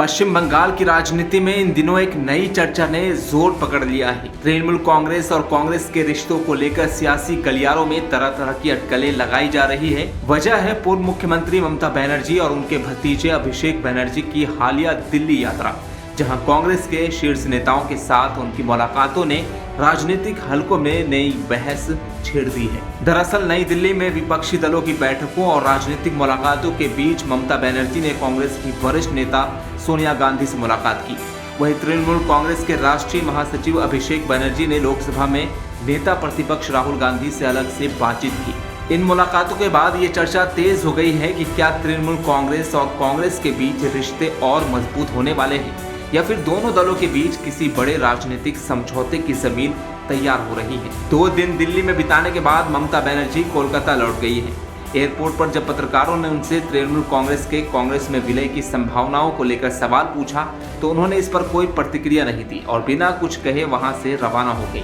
पश्चिम बंगाल की राजनीति में इन दिनों एक नई चर्चा ने जोर पकड़ लिया है। तृणमूल कांग्रेस और कांग्रेस के रिश्तों को लेकर सियासी गलियारों में तरह तरह की अटकलें लगाई जा रही है। वजह है पूर्व मुख्यमंत्री ममता बनर्जी और उनके भतीजे अभिषेक बनर्जी की हालिया दिल्ली यात्रा, जहां कांग्रेस के शीर्ष नेताओं के साथ उनकी मुलाकातों ने राजनीतिक हलकों में नई बहस छेड़ दी है। दरअसल नई दिल्ली में विपक्षी दलों की बैठकों और राजनीतिक मुलाकातों के बीच ममता बनर्जी ने कांग्रेस की वरिष्ठ नेता सोनिया गांधी से मुलाकात की। वहीं तृणमूल कांग्रेस के राष्ट्रीय महासचिव अभिषेक बनर्जी ने लोकसभा में नेता प्रतिपक्ष राहुल गांधी से अलग से बातचीत की। इन मुलाकातों के बाद ये चर्चा तेज हो गई है कि क्या तृणमूल कांग्रेस और कांग्रेस के बीच रिश्ते और मजबूत होने वाले हैं या फिर दोनों दलों के बीच किसी बड़े राजनीतिक समझौते की जमीन तैयार हो रही है। 2 दिन दिल्ली में बिताने के बाद ममता बनर्जी कोलकाता लौट गई है। एयरपोर्ट पर जब पत्रकारों ने उनसे तृणमूल कांग्रेस के कांग्रेस में विलय की संभावनाओं को लेकर सवाल पूछा तो उन्होंने इस पर कोई प्रतिक्रिया नहीं दी और बिना कुछ कहे वहां से रवाना हो गई।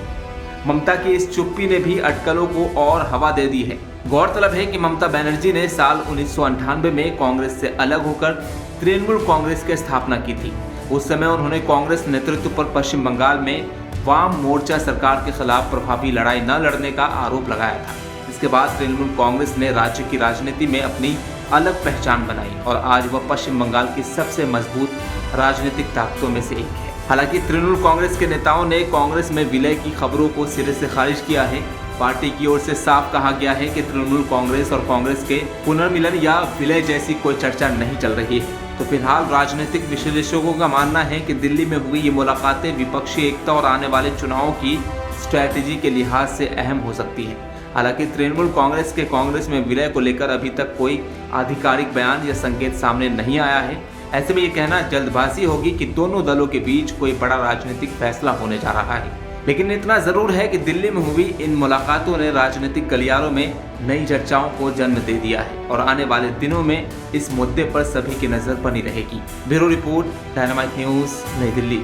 ममता की इस चुप्पी ने भी अटकलों को और हवा दे दी है। गौरतलब है कि ममता बनर्जी ने साल 1998 में कांग्रेस से अलग होकर तृणमूल कांग्रेस की स्थापना की थी। उस समय उन्होंने कांग्रेस नेतृत्व पर पश्चिम बंगाल में वाम मोर्चा सरकार के खिलाफ प्रभावी लड़ाई न लड़ने का आरोप लगाया था। इसके बाद तृणमूल कांग्रेस ने राज्य की राजनीति में अपनी अलग पहचान बनाई और आज वह पश्चिम बंगाल की सबसे मजबूत राजनीतिक ताकतों में से एक है। हालांकि तृणमूल कांग्रेस के नेताओं ने कांग्रेस में विलय की खबरों को सिरे से खारिज किया है। पार्टी की ओर से साफ कहा गया है कि तृणमूल कांग्रेस और कांग्रेस के पुनर्मिलन या विलय जैसी कोई चर्चा नहीं चल रही है। तो फिलहाल राजनीतिक विश्लेषकों का मानना है कि दिल्ली में हुई ये मुलाकातें विपक्षी एकता और आने वाले चुनावों की स्ट्रैटेजी के लिहाज से अहम हो सकती है। हालांकि तृणमूल कांग्रेस के कांग्रेस में विलय को लेकर अभी तक कोई आधिकारिक बयान या संकेत सामने नहीं आया है। ऐसे में ये कहना जल्दबाजी होगी कि दोनों दलों के बीच कोई बड़ा राजनीतिक फैसला होने जा रहा है। लेकिन इतना जरूर है कि दिल्ली में हुई इन मुलाकातों ने राजनीतिक गलियारों में नई चर्चाओं को जन्म दे दिया है और आने वाले दिनों में इस मुद्दे पर सभी की नजर बनी रहेगी। ब्यूरो रिपोर्ट, डायनामाइट न्यूज़, नई दिल्ली।